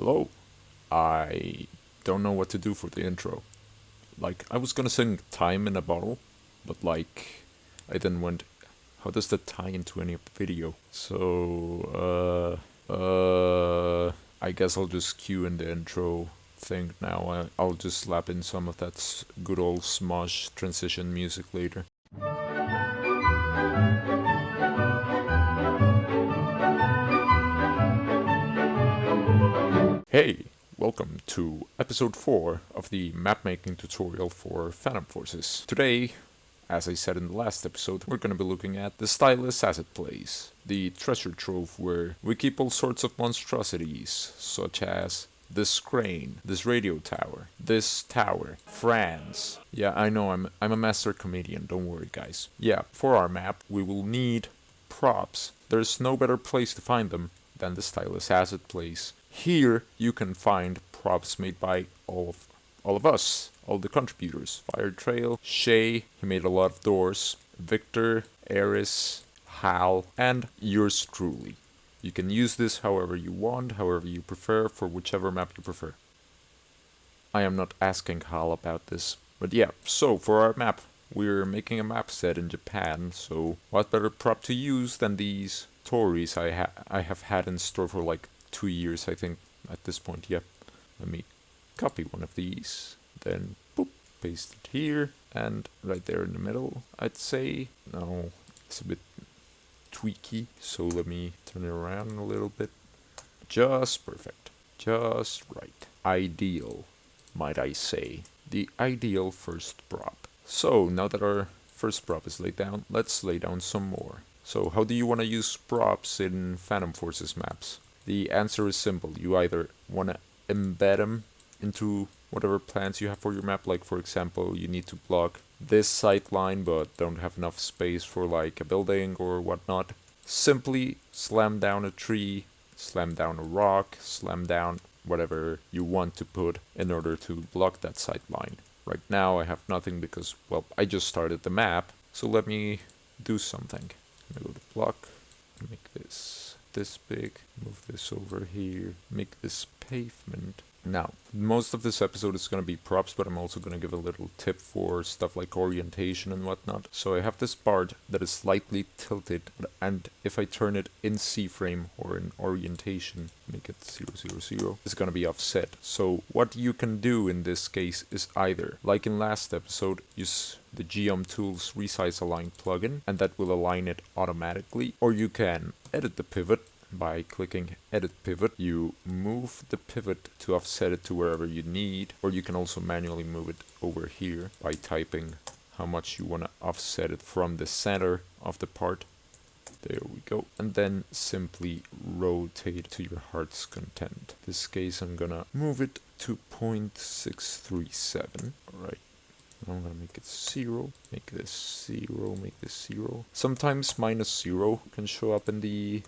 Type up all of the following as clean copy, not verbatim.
Hello. I don't know what to do for the intro. Like, I was gonna sing Time in a Bottle, but I then went, how does that tie into any video? I guess I'll just cue in the intro thing now. I'll just slap in some of that good old Smosh transition music later. Hey, welcome to episode 4 of the map making tutorial for Phantom Forces. Today, as I said in the last episode, we're going to be looking at the stylus as it plays, the treasure trove where we keep all sorts of monstrosities, such as this crane, this radio tower, this tower, France. Yeah, I know, I'm a master comedian, don't worry guys. Yeah, for our map, we will need props. There's no better place to find them than the stylus as it plays. Here you can find props made by all of us, all the contributors. Fire Trail, Shay, he made a lot of doors, Victor, Eris, Hal, and yours truly. You can use this however you want, however you prefer, for whichever map you prefer. I am not asking Hal about this, but yeah, so for our map, we're making a map set in Japan, so what better prop to use than these Tories I have had in store for like 2 years, I think, at this point. Yep. Let me copy one of these, then boop, paste it here, and right there in the middle, I'd say. No, it's a bit tweaky, so let me turn it around a little bit. Just perfect. Just right. Ideal, might I say. The ideal first prop. So, now that our first prop is laid down, let's lay down some more. So, how do you want to use props in Phantom Forces maps? The answer is simple. You either want to embed them into whatever plans you have for your map. Like, for example, you need to block this sight line but don't have enough space for like a building or whatnot. Simply slam down a tree, slam down a rock, slam down whatever you want to put in order to block that sight line. Right now I have nothing because, well, I just started the map. So let me do something. Let me go to block, make this big, move this over here, make this pavement. Now, most of this episode is going to be props, but I'm also going to give a little tip for stuff like orientation and whatnot. So I have this part that is slightly tilted, and if I turn it in C-frame or in orientation, make it 0, 0, 0, it's going to be offset. So what you can do in this case is either, like in last episode, use the Geom Tools Resize Align plugin, and that will align it automatically, or you can edit the pivot by clicking edit pivot. You move the pivot to offset it to wherever you need, or you can also manually move it over here by typing how much you want to offset it from the center of the part. There we go. And then simply rotate to your heart's content. In this case I'm gonna move it to 0.637. Alright. I'm gonna make it 0, make this 0, make this 0. Sometimes -0 can show up in the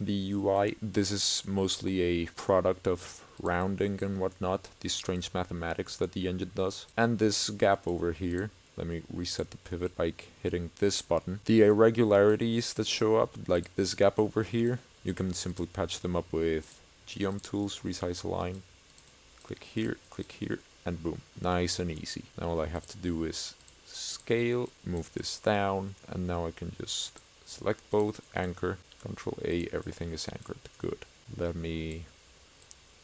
UI. This is mostly a product of rounding and whatnot, the strange mathematics that the engine does. And this gap over here, let me reset the pivot by hitting this button. The irregularities that show up, like this gap over here, you can simply patch them up with Geom Tools, Resize Align, click here, and boom. Nice and easy. Now all I have to do is scale, move this down, and now I can just select both, anchor, Control A, everything is anchored. Good. Let me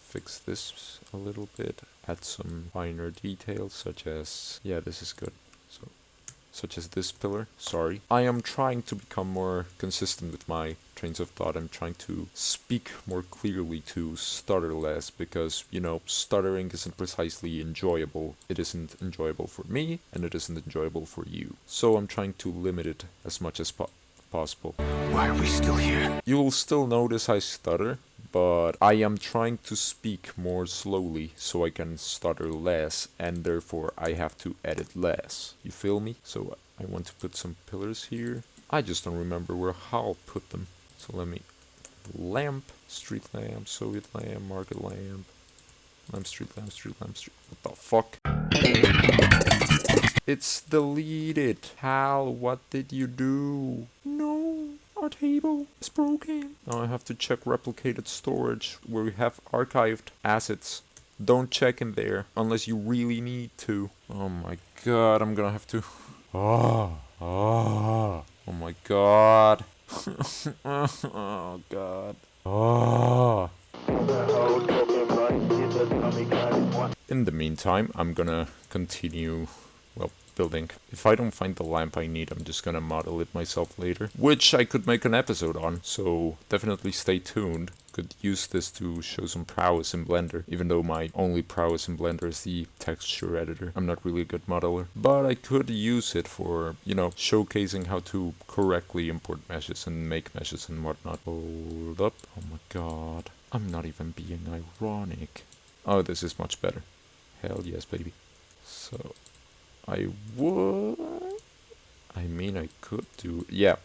fix this a little bit, add some finer details such as, yeah, this is good. So, such as this pillar. Sorry. I am trying to become more consistent with my trains of thought. I'm trying to speak more clearly, to stutter less, because, you know, stuttering isn't precisely enjoyable. It isn't enjoyable for me, and it isn't enjoyable for you. So I'm trying to limit it as much as possible. Why are we still here? You'll still notice I stutter, but I am trying to speak more slowly so I can stutter less, and therefore I have to edit less. You feel me? So I want to put some pillars here. I just don't remember where Hal put them. So let me lamp, street lamp, Soviet lamp, market lamp, street lamp, what the fuck? It's deleted. Hal, what did you do? No, I table is broken. Now I have to check replicated storage where we have archived assets. Don't check in there unless you really need to. Oh my god, I'm gonna have to... Oh my god. Oh god. In the meantime, I'm gonna continue, well, building. If I don't find the lamp I need, I'm just gonna model it myself later, which I could make an episode on, so definitely stay tuned. Could use this to show some prowess in Blender, even though my only prowess in Blender is the texture editor. I'm not really a good modeler, but I could use it for, you know, showcasing how to correctly import meshes and make meshes and whatnot. Hold up. Oh my god. I'm not even being ironic. Oh, this is much better. Hell yes, baby. So, I could do... Yeah,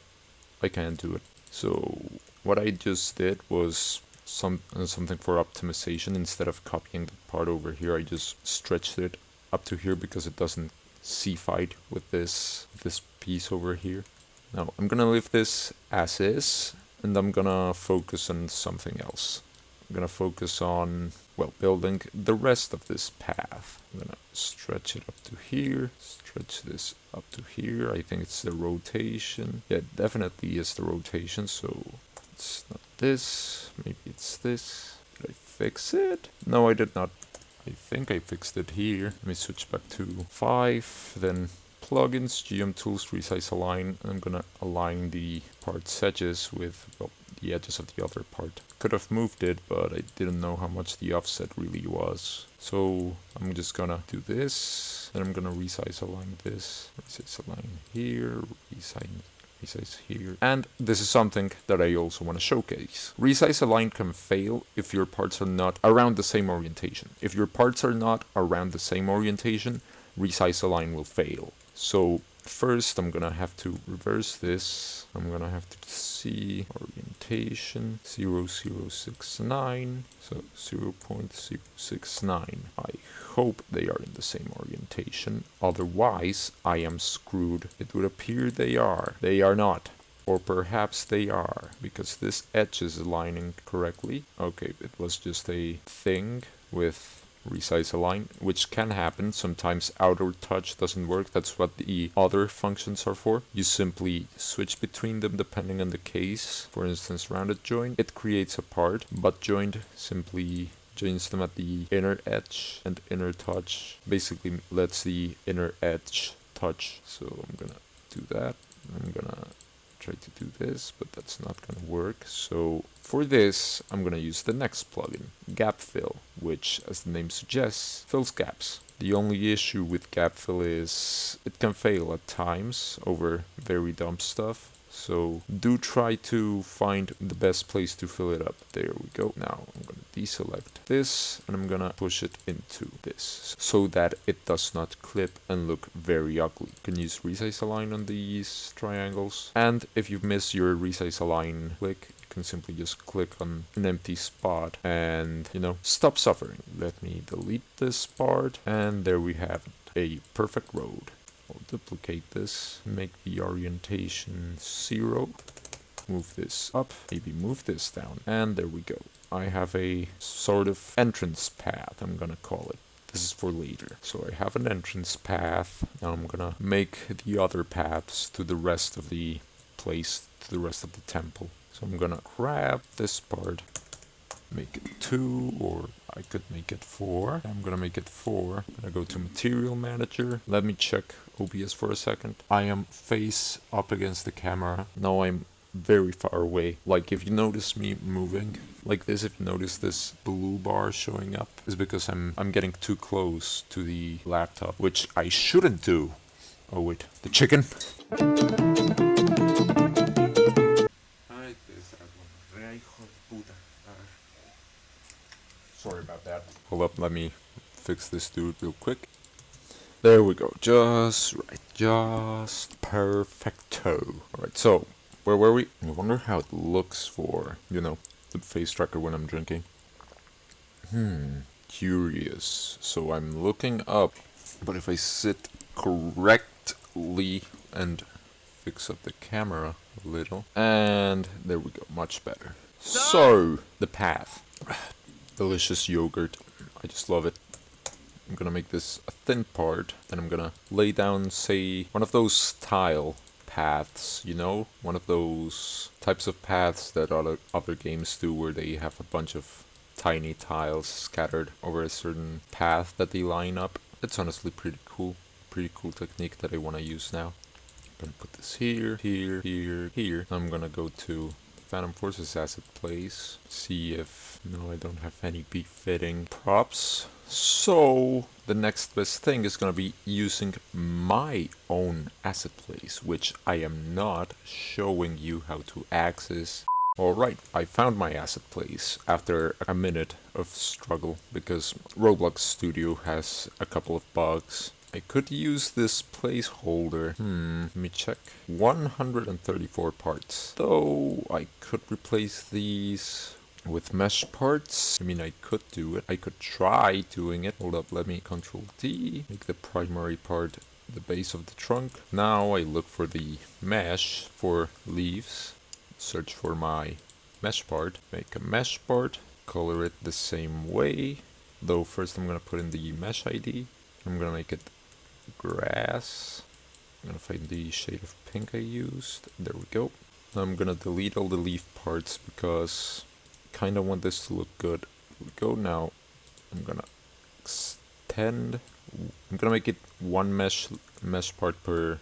I can do it. So, what I just did was something for optimization. Instead of copying the part over here, I just stretched it up to here because it doesn't C-fight with this piece over here. Now, I'm gonna leave this as is, and I'm gonna focus on something else. I'm gonna focus on, well, building the rest of this path. I'm gonna stretch it up to here, stretch this up to here. I think it's the rotation. Yeah, it definitely is the rotation, so it's not this. Maybe it's this. Did I fix it? No, I did not. I think I fixed it here. Let me switch back to 5, then plugins, GM tools, resize align. I'm gonna align the part's edges with, well, the edges of the other part. Could have moved it, but I didn't know how much the offset really was. So I'm just gonna do this, then I'm gonna resize align this, resize align here, resize here. And this is something that I also want to showcase. Resize align can fail if your parts are not around the same orientation. If your parts are not around the same orientation, resize align will fail. So first I'm gonna have to reverse this. I'm gonna have to see orientation 0069, so 0.069. I hope they are in the same orientation, otherwise I am screwed. It would appear they are. They are not. Or perhaps they are, because this edge is aligning correctly. Okay, it was just a thing with resize align, which can happen. Sometimes outer touch doesn't work. That's what the other functions are for. You simply switch between them depending on the case. For instance, rounded joint, it creates a part. Butt joint simply joins them at the inner edge, and inner touch basically lets the inner edge touch. So I'm gonna do that. I'm gonna try to do this, but that's not gonna work. So for this, I'm gonna use the next plugin, Gap Fill, which, as the name suggests, fills gaps. The only issue with Gap Fill is it can fail at times over very dumb stuff. So do try to find the best place to fill it up. There we go. Now I'm gonna deselect this and I'm gonna push it into this so that it does not clip and look very ugly. You can use resize align on these triangles, and if you miss your resize align click, you can simply just click on an empty spot and, you know, stop suffering. Let me delete this part, and there we have it, a perfect road. I'll duplicate this, make the orientation 0, move this up, maybe move this down, and there we go. I have a sort of entrance path, I'm gonna call it. This is for later. So I have an entrance path. Now I'm gonna make the other paths to the rest of the place, to the rest of the temple. So I'm gonna grab this part, make it 2, or I could make it 4. I'm gonna make it 4. I'm gonna go to Material Manager. Let me check OBS for a second. I am face up against the camera. Now I'm very far away. Like, if you notice me moving like this, if you notice this blue bar showing up, is because I'm getting too close to the laptop, which I shouldn't do. Oh wait, the chicken. Sorry about that. Hold up, let me fix this dude real quick. There we go, just right, just perfecto. Alright, so, where were we? I wonder how it looks for, you know, the face tracker when I'm drinking. Curious. So I'm looking up, but if I sit correctly and fix up the camera a little. And there we go, much better. So, the path. Delicious yogurt. I just love it. I'm gonna make this a thin part, and I'm gonna lay down, say, one of those tile paths, you know? One of those types of paths that other games do, where they have a bunch of tiny tiles scattered over a certain path that they line up. It's honestly pretty cool. Pretty cool technique that I want to use now. I'm gonna put this here, here, here, here. I'm gonna go to Phantom Forces asset place. See if... No, I don't have any befitting props. So, the next best thing is gonna be using my own asset place, which I am not showing you how to access. Alright, I found my asset place after a minute of struggle, because Roblox Studio has a couple of bugs. I could use this placeholder. Let me check. 134 parts. Though I could replace these with mesh parts. I mean, I could do it. I could try doing it. Hold up, let me Control D. Make the primary part the base of the trunk. Now I look for the mesh for leaves. Search for my mesh part. Make a mesh part. Color it the same way. Though first I'm gonna put in the mesh ID. I'm gonna make it grass. I'm gonna find the shade of pink I used. There we go. Now I'm gonna delete all the leaf parts because I kinda want this to look good. There we go. Now I'm gonna extend. I'm gonna make it one mesh part per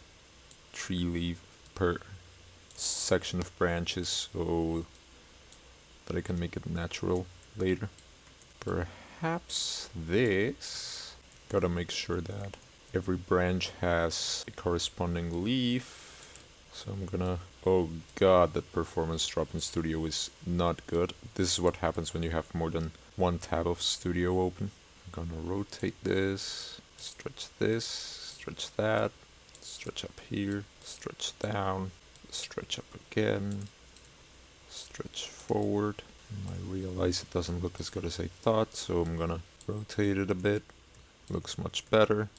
tree leaf, per section of branches, so that I can make it natural later. Perhaps this. Gotta make sure that every branch has a corresponding leaf. So I'm gonna... Oh god, that performance drop in Studio is not good. This is what happens when you have more than one tab of Studio open. I'm gonna rotate this, stretch that, stretch up here, stretch down, stretch up again, stretch forward. I realize it doesn't look as good as I thought, so I'm gonna rotate it a bit. Looks much better.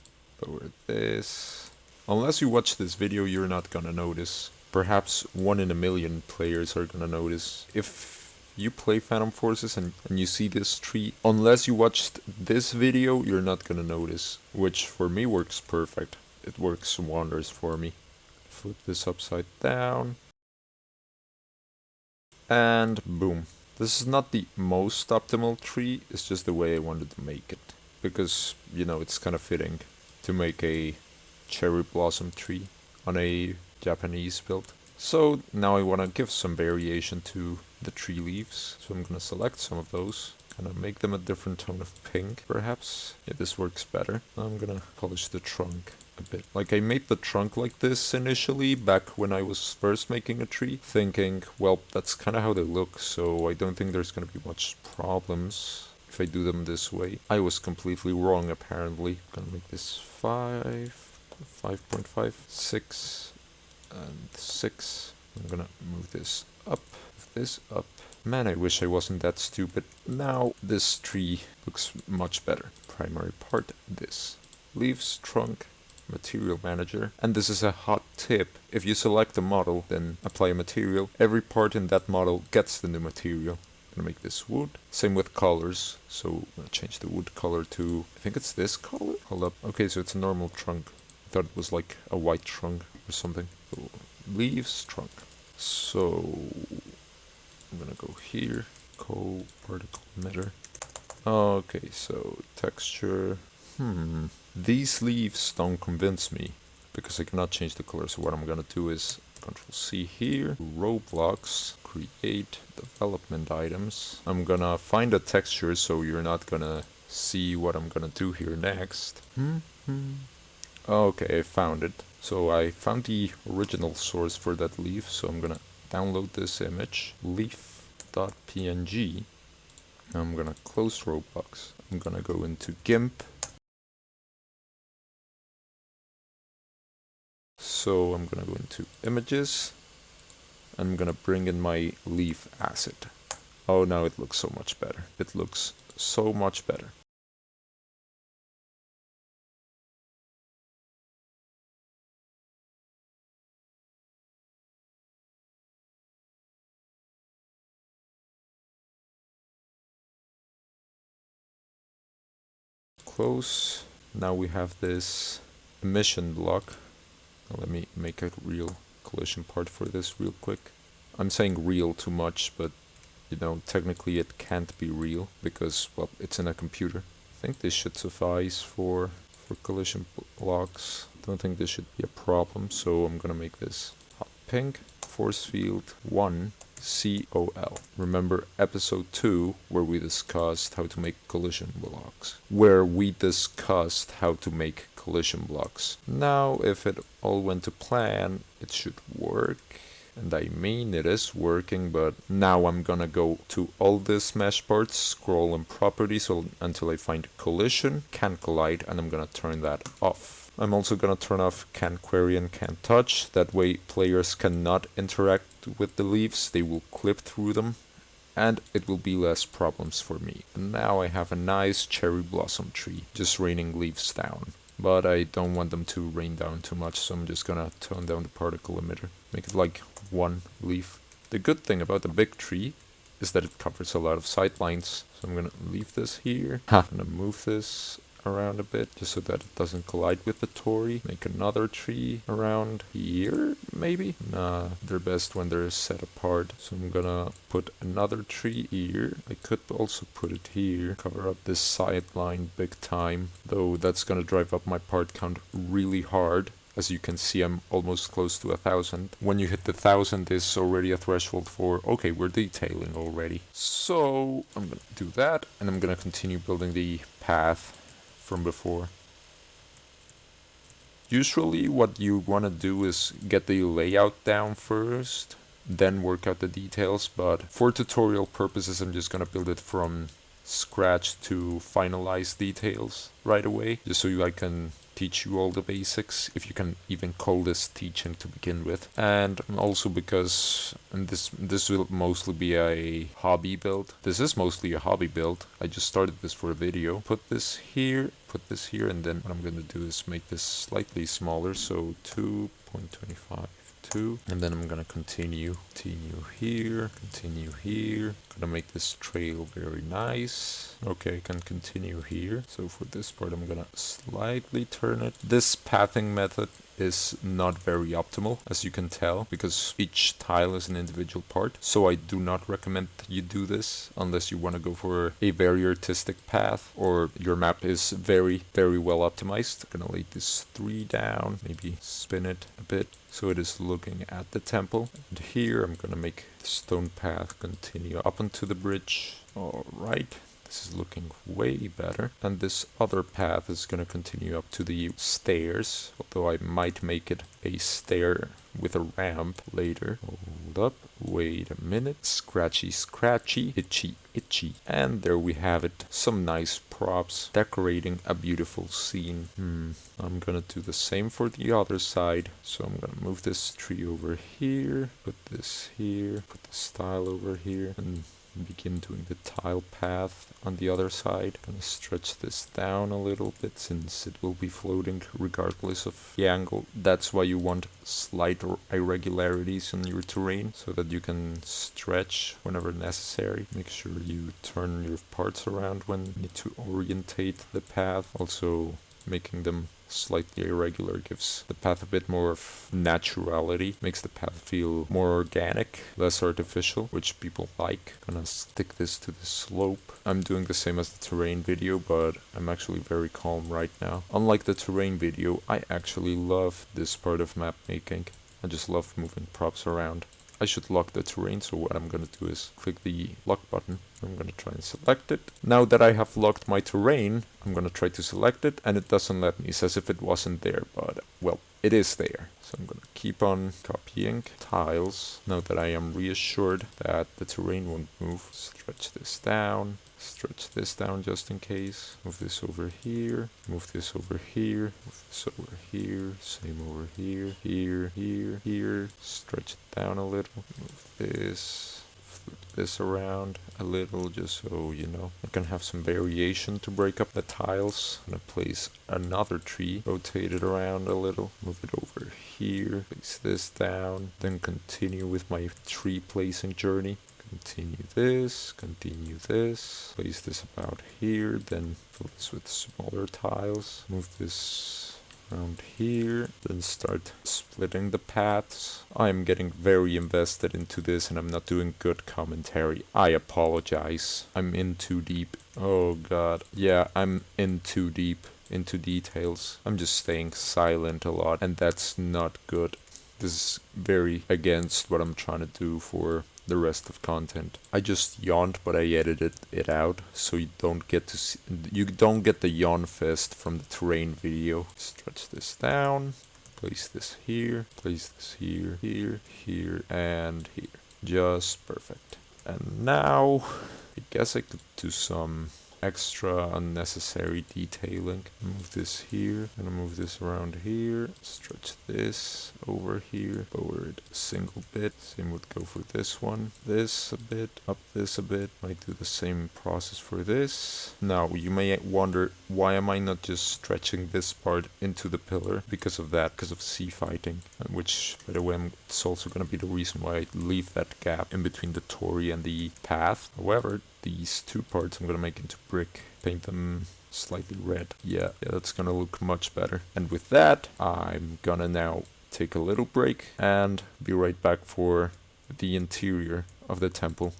Lower this. Unless you watch this video, you're not gonna notice. Perhaps 1 in a million players are gonna notice. If you play Phantom Forces and you see this tree, unless you watched this video, you're not gonna notice. Which for me works perfect. It works wonders for me. Flip this upside down. And boom. This is not the most optimal tree, it's just the way I wanted to make it. Because, you know, it's kind of fitting to make a cherry blossom tree on a Japanese build. So now I want to give some variation to the tree leaves. So I'm going to select some of those. Kind of make them a different tone of pink, perhaps. Yeah, this works better. Now I'm going to polish the trunk a bit. Like, I made the trunk like this initially, back when I was first making a tree, thinking, well, that's kind of how they look, so I don't think there's going to be much problems if I do them this way. I was completely wrong, apparently. I'm gonna make this 5.5, 6, and 6. I'm gonna move this up, Man, I wish I wasn't that stupid. Now this tree looks much better. Primary part, this. Leaves, trunk, material manager. And this is a hot tip. If you select a model, then apply a material. Every part in that model gets the new material. I'm gonna make this wood. Same with colors. So I'm gonna change the wood color to, I think it's this color? Hold up. Okay, so it's a normal trunk. I thought it was like a white trunk or something. So, leaves, trunk. So I'm gonna go here. Co-particle emitter. Okay, so texture. These leaves don't convince me because I cannot change the color. So what I'm gonna do is Control C here, Roblox, create development items. I'm gonna find a texture so you're not gonna see what I'm gonna do here next. Okay, I found it. So I found the original source for that leaf, so I'm gonna download this image, leaf.png. I'm gonna close Roblox. I'm gonna go into GIMP. So I'm gonna go into images. I'm gonna bring in my leaf asset. Oh, now it looks so much better. It looks so much better. close. Now we have this emission block. Let me make a real collision part for this real quick. I'm saying real too much, but technically it can't be real because, well, it's in a computer. I think this should suffice for collision blocks. Don't think this should be a problem, so I'm gonna make this hot pink. Force field 1 COL. Remember episode 2 where we discussed how to make collision blocks. Now, if it all went to plan, it should work. And I mean, it is working, but now I'm gonna go to all these mesh parts, scroll in properties until I find collision, can collide, and I'm gonna turn that off. I'm also gonna turn off can query and can touch. That way players cannot interact with the leaves, they will clip through them, and it will be less problems for me. And now I have a nice cherry blossom tree, just raining leaves down. But I don't want them to rain down too much, so I'm just gonna tone down the particle emitter. Make it like 1 leaf. The good thing about the big tree is that it covers a lot of sightlines. So I'm gonna leave this here. I'm gonna move this around a bit just so that it doesn't collide with the Torii. Make another tree around here, maybe? Nah, they're best when they're set apart. So I'm gonna put another tree here. I could also put it here, cover up this sideline big time, though that's gonna drive up my part count really hard. As you can see, I'm almost close to 1,000. When you hit the 1,000, is already a threshold for, okay, we're detailing already. So I'm gonna do that, and I'm gonna continue building the path from before. Usually what you want to do is get the layout down first, then work out the details, but for tutorial purposes I'm just going to build it from scratch to finalize details right away, just so I can teach you all the basics, if you can even call this teaching to begin with. And also because this will mostly be a hobby build. This is mostly a hobby build. I just started this for a video. Put this here, and then what I'm going to do is make this slightly smaller, so 2.25. And then I'm gonna continue here, gonna make this trail very nice. Okay, I can continue here. So for this part I'm gonna slightly turn it. This pathing method is not very optimal, as you can tell, because each tile is an individual part. So I do not recommend you do this unless you want to go for a very artistic path or your map is very, very well optimized. I'm gonna lay this 3 down, maybe spin it a bit so it is looking at the temple. And here I'm gonna make the stone path continue up onto the bridge. Alright. This is looking way better. And this other path is going to continue up to the stairs, although I might make it a stair with a ramp later. Hold up, wait a minute. Scratchy, scratchy, itchy, itchy. And there we have it. Some nice props decorating a beautiful scene. I'm gonna do the same for the other side. So I'm gonna move this tree over here, put this here, put this tile over here, and begin doing the tile path on the other side. Gonna stretch this down a little bit since it will be floating regardless of the angle. That's why you want slight irregularities in your terrain so that you can stretch whenever necessary. Make sure you turn your parts around when you need to orientate the path. Also, making them slightly irregular gives the path a bit more of naturality, makes the path feel more organic, less artificial, which people like. Gonna stick this to the slope. I'm doing the same as the terrain video, but I'm actually very calm right now. Unlike the terrain video, I actually love this part of map making. I just love moving props around. I should lock the terrain, so what I'm gonna do is click the lock button. I'm gonna try and select it. Now that I have locked my terrain, I'm gonna try to select it, and it doesn't let me. It says if it wasn't there, but, well, it is there. So I'm gonna keep on copying tiles. Now that I am reassured that the terrain won't move, stretch this down just in case. Move this over here, move this over here, move this over here, same over here, here, stretch it down a little, move this, flip this around a little just so, I can have some variation to break up the tiles. I'm gonna place another tree, rotate it around a little, move it over here, place this down, then continue with my tree placing journey. continue this, place this about here, then fill this with smaller tiles, move this around here, then start splitting the paths. I'm getting very invested into this and I'm not doing good commentary. I apologize. I'm in too deep. Oh god. Yeah, I'm in too deep into details. I'm just staying silent a lot and that's not good. This is very against what I'm trying to do for the rest of content. I just yawned, but I edited it out, so you don't get to see, you don't get the yawn fest from the terrain video. Stretch this down, place this here, here, and here. Just perfect. And now, I guess I could do some extra unnecessary detailing. Move this here, and move this around here, stretch this over here, lower it a single bit. Same would go for this one. This a bit, up this a bit. Might do the same process for this. Now you may wonder, why am I not just stretching this part into the pillar? Because of that, because of sea fighting, which by the way it's also going to be the reason why I leave that gap in between the Tory and the path. However, these two parts I'm gonna make into brick, paint them slightly red. Yeah, that's gonna look much better. And with that, I'm gonna now take a little break and be right back for the interior of the temple.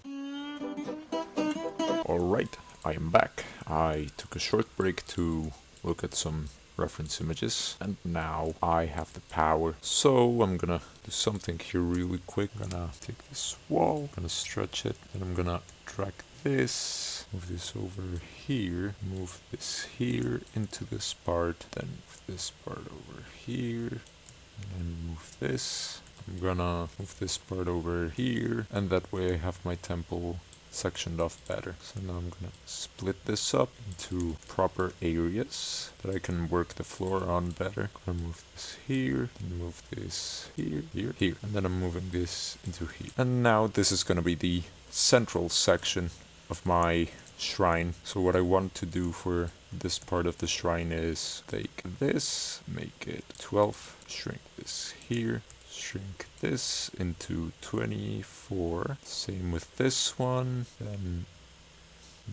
Alright, I am back. I took a short break to look at some reference images and now I have the power, so I'm gonna do something here really quick. I'm gonna take this wall, gonna stretch it, and I'm gonna drag this, move this over here, move this here into this part, then move this part over here, and then move this. I'm gonna move this part over here, and that way I have my temple sectioned off better. So now I'm gonna split this up into proper areas that I can work the floor on better. I'm gonna move this here, and move this here, here, and then I'm moving this into here. And now this is gonna be the central section of my shrine. So what I want to do for this part of the shrine is take this, make it 12, shrink this here, shrink this into 24, same with this one, then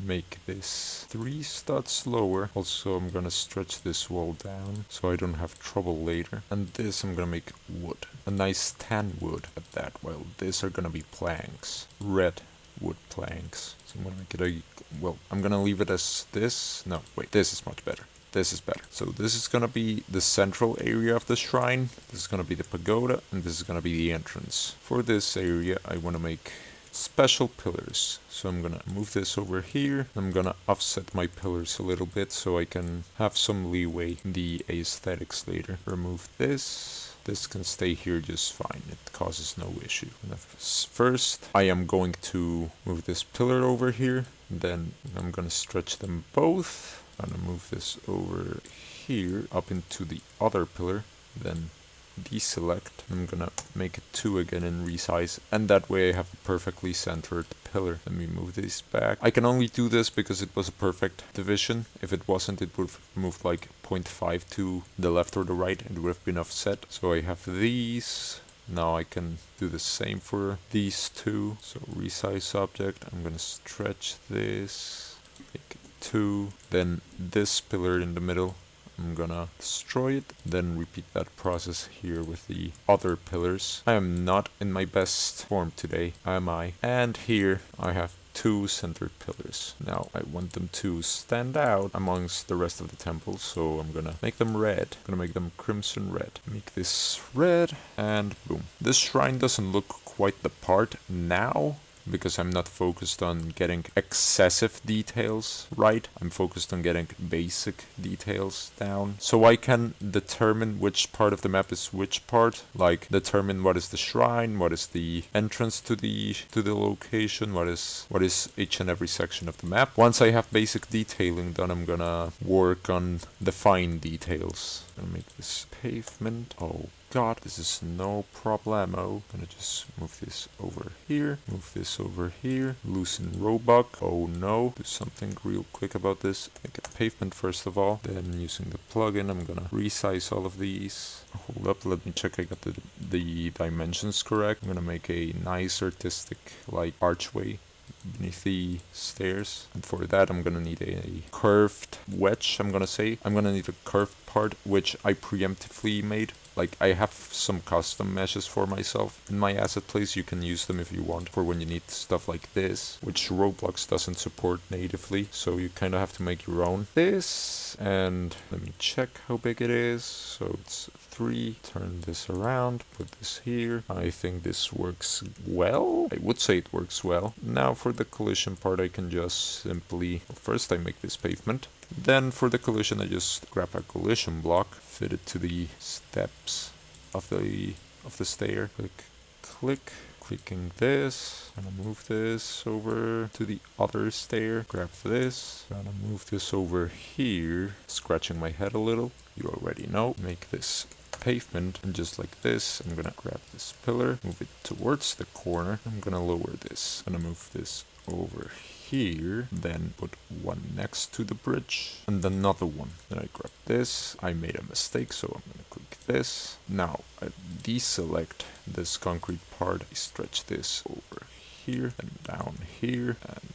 make this 3 studs lower. Also I'm gonna stretch this wall down so I don't have trouble later. And this I'm gonna make wood, a nice tan wood at that, while these are gonna be planks, red wood planks. So I'm gonna make it a, well, I'm gonna leave it as this. No, wait, this is much better. This is better. So this is gonna be the central area of the shrine. This is gonna be the pagoda, and this is gonna be the entrance. For this area, I wanna make special pillars. So I'm gonna move this over here. I'm gonna offset my pillars a little bit so I can have some leeway in the aesthetics later. Remove this. This can stay here just fine. It causes no issue. First, I am going to move this pillar over here. Then I'm gonna stretch them both. I'm gonna move this over here up into the other pillar. Then deselect. I'm gonna make it 2 again and resize, and that way I have a perfectly centered pillar. Let me move this back. I can only do this because it was a perfect division. If it wasn't, it would have moved like 0.5 to the left or the right, and it would have been offset. So I have these. Now I can do the same for these two. So resize object, I'm gonna stretch this, make it 2, then this pillar in the middle, I'm gonna destroy it, then repeat that process here with the other pillars. I am not in my best form today, am I? And here I have 2 centered pillars. Now I want them to stand out amongst the rest of the temple, so I'm gonna make them red. I'm gonna make them crimson red. Make this red, and boom. This shrine doesn't look quite the part now, because I'm not focused on getting excessive details right. I'm focused on getting basic details down, so I can determine which part of the map is which part, like determine what is the shrine, what is the entrance to the location, what is each and every section of the map. Once I have basic detailing done, I'm gonna work on the fine details. I'm gonna make this pavement. Oh god, this is no problemo. Gonna just move this over here, move this over here, loosen Roebuck. Oh no, do something real quick about this. Make a pavement first of all, then using the plugin, I'm gonna resize all of these. Hold up, let me check I got the dimensions correct. I'm gonna make a nice artistic like archway beneath the stairs, and for that I'm gonna need a curved wedge. I'm gonna need a curved part, which I preemptively made. Like, I have some custom meshes for myself in my asset place. You can use them if you want for when you need stuff like this, which Roblox doesn't support natively, so you kind of have to make your own. This, and let me check how big it is. So it's 3, turn this around, put this here. I think this works well. I would say it works well. Now for the collision part, I can just simply, well, first I make this pavement. Then for the collision, I just grab a collision block, fit it to the steps of the stair. Click, clicking this. Gonna move this over to the other stair. Grab this. Gonna move this over here. Scratching my head a little. You already know. Make this pavement, and just like this, I'm gonna grab this pillar, move it towards the corner. I'm gonna lower this. Gonna move this over here, then put one next to the bridge, and another one. Then I grab this. I made a mistake, so I'm gonna click this. Now I deselect this concrete part. I stretch this over here and down here and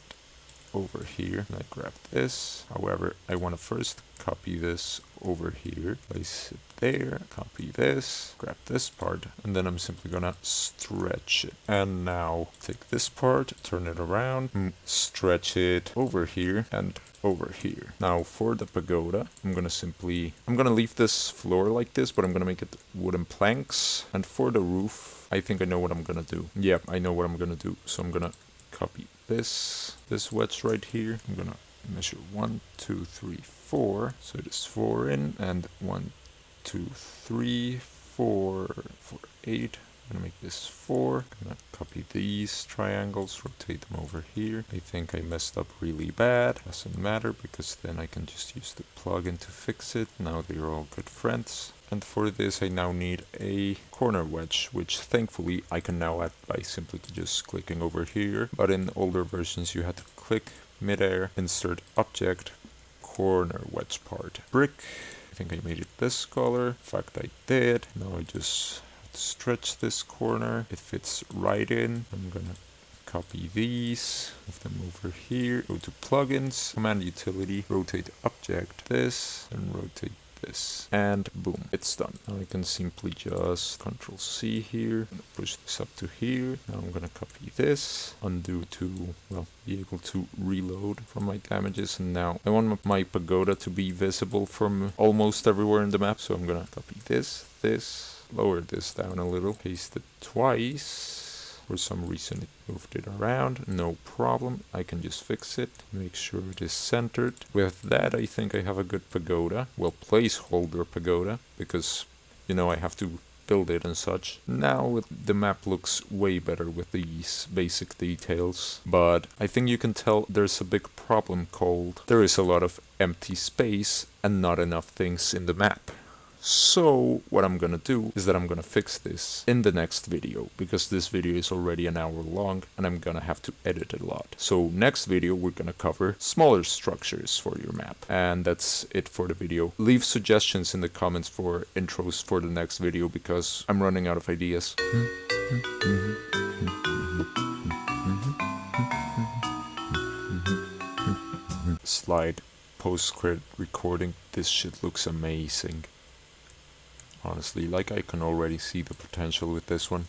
over here, and I grab this. However, I want to first copy this over here, place it there, copy this, grab this part, and then I'm simply gonna stretch it. And now take this part, turn it around, stretch it over here and over here. Now for the pagoda, I'm gonna leave this floor like this, but I'm gonna make it wooden planks. And for the roof, I think I know what I'm gonna do. Yeah, I know what I'm gonna do. So I'm gonna copy this wedge right here. I'm gonna measure 1, 2, 3, 4. So it is 4 in, and 1, 2, 3, 4, 8. I'm gonna make this 4. I'm gonna copy these triangles, rotate them over here. I think I messed up really bad. Doesn't matter, because then I can just use the plugin to fix it. Now they're all good friends. And for this I now need a corner wedge, which thankfully I can now add by simply just clicking over here. But in older versions you had to click midair, insert object, corner wedge part. Brick. I think I made it this color. In fact I did. Now I just have to stretch this corner. It fits right in. I'm gonna copy these, move them over here, go to plugins, command utility, rotate object, this, and rotate this, and boom, it's done. Now I can simply just Control C here, and push this up to here. Now I'm gonna copy this, undo to, well, be able to reload from my damages, and now I want my pagoda to be visible from almost everywhere in the map, so I'm gonna copy this, lower this down a little, paste it twice. For some reason it moved it around, no problem, I can just fix it, make sure it is centered. With that I think I have a good pagoda, well, placeholder pagoda, because, you know, I have to build it and such. Now the map looks way better with these basic details, but I think you can tell there's a big problem called there is a lot of empty space and not enough things in the map. So what I'm gonna do is that I'm gonna fix this in the next video, because this video is already an hour long and I'm gonna have to edit it a lot. So next video we're gonna cover smaller structures for your map. And that's it for the video. Leave suggestions in the comments for intros for the next video, because I'm running out of ideas. Slide post-credit recording. This shit looks amazing. Honestly, like, I can already see the potential with this one.